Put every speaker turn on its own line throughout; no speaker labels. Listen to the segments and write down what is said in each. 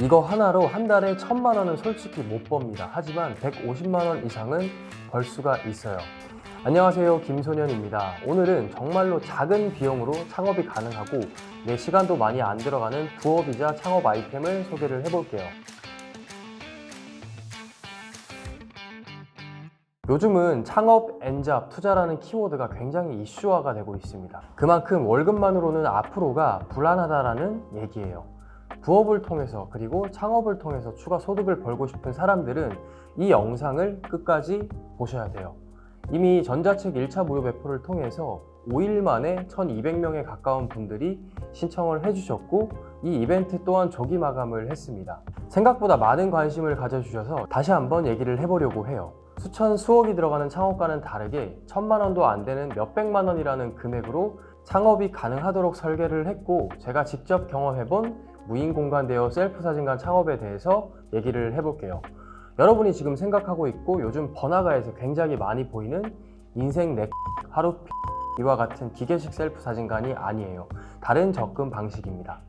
이거 하나로 한 달에 1,000만 원은 솔직히 못 법니다. 하지만 150만 원 이상은 벌 수가 있어요. 안녕하세요, 김소년입니다. 오늘은 정말로 작은 비용으로 창업이 가능하고 내 시간도 많이 안 들어가는 부업이자 창업 아이템을 소개를 해볼게요. 요즘은 창업, 엔잡, 투자라는 키워드가 굉장히 이슈화가 되고 있습니다. 그만큼 월급만으로는 앞으로가 불안하다라는 얘기예요. 부업을 통해서 그리고 창업을 통해서 추가 소득을 벌고 싶은 사람들은 이 영상을 끝까지 보셔야 돼요. 이미 전자책 1차 무료 배포를 통해서 5일 만에 1200명에 가까운 분들이 신청을 해주셨고 이 이벤트 또한 조기 마감을 했습니다. 생각보다 많은 관심을 가져주셔서 다시 한번 얘기를 해보려고 해요. 수천 수억이 들어가는 창업과는 다르게 1,000만 원도 안 되는 몇백만 원이라는 금액으로 창업이 가능하도록 설계를 했고 제가 직접 경험해본 무인 공간 대여 셀프 사진관 창업에 대해서 얘기를 해볼게요. 여러분이 지금 생각하고 있고 요즘 번화가에서 굉장히 많이 보이는 인생 내 하루 이와 같은 기계식 셀프 사진관이 아니에요. 다른 접근 방식입니다.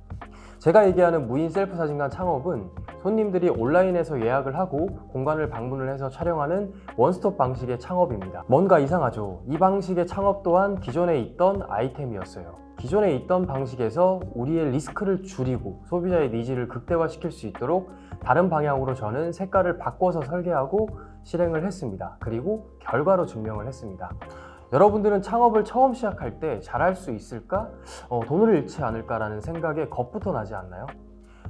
제가 얘기하는 무인 셀프 사진관 창업은 손님들이 온라인에서 예약을 하고 공간을 방문을 해서 촬영하는 원스톱 방식의 창업입니다. 뭔가 이상하죠? 이 방식의 창업 또한 기존에 있던 아이템이었어요. 기존에 있던 방식에서 우리의 리스크를 줄이고 소비자의 니즈를 극대화시킬 수 있도록 다른 방향으로 저는 색깔을 바꿔서 설계하고 실행을 했습니다. 그리고 결과로 증명을 했습니다. 여러분들은 창업을 처음 시작할 때 잘할 수 있을까? 돈을 잃지 않을까라는 생각에 겁부터 나지 않나요?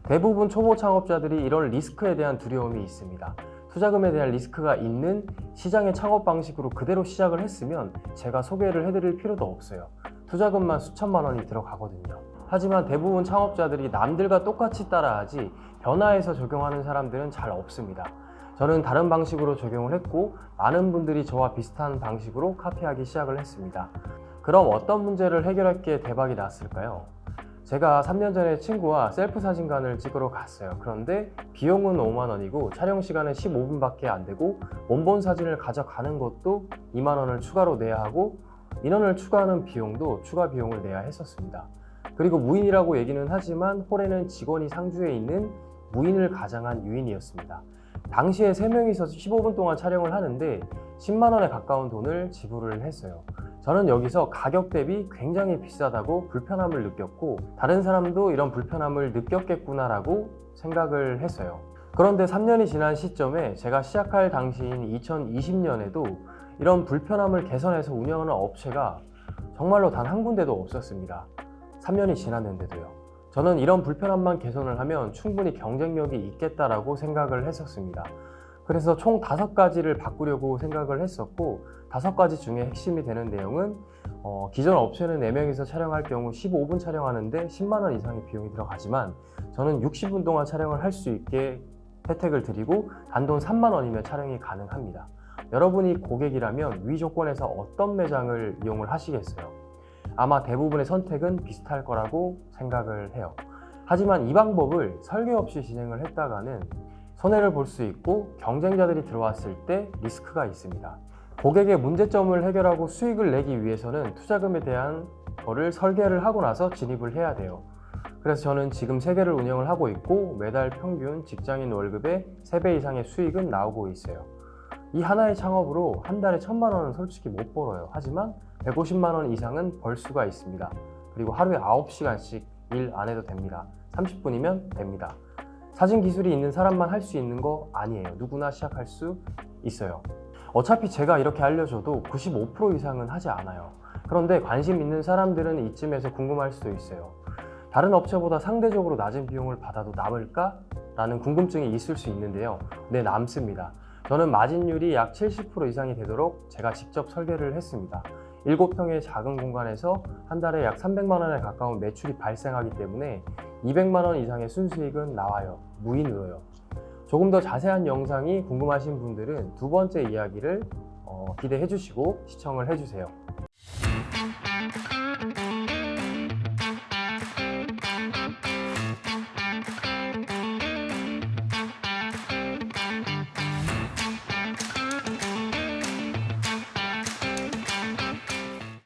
대부분 초보 창업자들이 이런 리스크에 대한 두려움이 있습니다. 투자금에 대한 리스크가 있는 시장의 창업 방식으로 그대로 시작을 했으면 제가 소개를 해드릴 필요도 없어요. 투자금만 수천만 원이 들어가거든요. 하지만 대부분 창업자들이 남들과 똑같이 따라하지 변화해서 적용하는 사람들은 잘 없습니다. 저는 다른 방식으로 적용을 했고 많은 분들이 저와 비슷한 방식으로 카피하기 시작을 했습니다. 그럼 어떤 문제를 해결했기에 대박이 났을까요? 제가 3년 전에 친구와 셀프 사진관을 찍으러 갔어요. 그런데 비용은 5만 원이고 촬영 시간은 15분밖에 안 되고 원본 사진을 가져가는 것도 2만 원을 추가로 내야 하고 인원을 추가하는 비용도 추가 비용을 내야 했었습니다. 그리고 무인이라고 얘기는 하지만 홀에는 직원이 상주해 있는 무인을 가장한 유인이었습니다. 당시에 3명이서 15분 동안 촬영을 하는데 10만 원에 가까운 돈을 지불을 했어요. 저는 여기서 가격 대비 굉장히 비싸다고 불편함을 느꼈고 다른 사람도 이런 불편함을 느꼈겠구나라고 생각을 했어요. 그런데 3년이 지난 시점에 제가 시작할 당시인 2020년에도 이런 불편함을 개선해서 운영하는 업체가 정말로 단 한 군데도 없었습니다. 3년이 지났는데도요. 저는 이런 불편함만 개선을 하면 충분히 경쟁력이 있겠다라고 생각을 했었습니다. 그래서 총 5가지를 바꾸려고 생각을 했었고 5가지 중에 핵심이 되는 내용은 기존 업체는 4명이서 촬영할 경우 15분 촬영하는데 10만 원 이상의 비용이 들어가지만 저는 60분 동안 촬영을 할 수 있게 혜택을 드리고 단돈 3만 원이면 촬영이 가능합니다. 여러분이 고객이라면 위 조건에서 어떤 매장을 이용을 하시겠어요? 아마 대부분의 선택은 비슷할 거라고 생각을 해요. 하지만 이 방법을 설계 없이 진행을 했다가는 손해를 볼 수 있고 경쟁자들이 들어왔을 때 리스크가 있습니다. 고객의 문제점을 해결하고 수익을 내기 위해서는 투자금에 대한 거를 설계를 하고 나서 진입을 해야 돼요. 그래서 저는 지금 3개를 운영을 하고 있고 매달 평균 직장인 월급의 3배 이상의 수익은 나오고 있어요. 이 하나의 창업으로 한 달에 1,000만 원은 솔직히 못 벌어요. 하지만 150만 원 이상은 벌 수가 있습니다. 그리고 하루에 9시간씩 일 안 해도 됩니다. 30분이면 됩니다. 사진 기술이 있는 사람만 할 수 있는 거 아니에요. 누구나 시작할 수 있어요. 어차피 제가 이렇게 알려줘도 95% 이상은 하지 않아요. 그런데 관심 있는 사람들은 이쯤에서 궁금할 수도 있어요. 다른 업체보다 상대적으로 낮은 비용을 받아도 남을까? 라는 궁금증이 있을 수 있는데요. 네, 남습니다. 저는 마진율이 약 70% 이상이 되도록 제가 직접 설계를 했습니다. 7평의 작은 공간에서 한 달에 약 300만 원에 가까운 매출이 발생하기 때문에 200만 원 이상의 순수익은 나와요. 무인으로요. 조금 더 자세한 영상이 궁금하신 분들은 2번째 이야기를 기대해 주시고 시청을 해 주세요.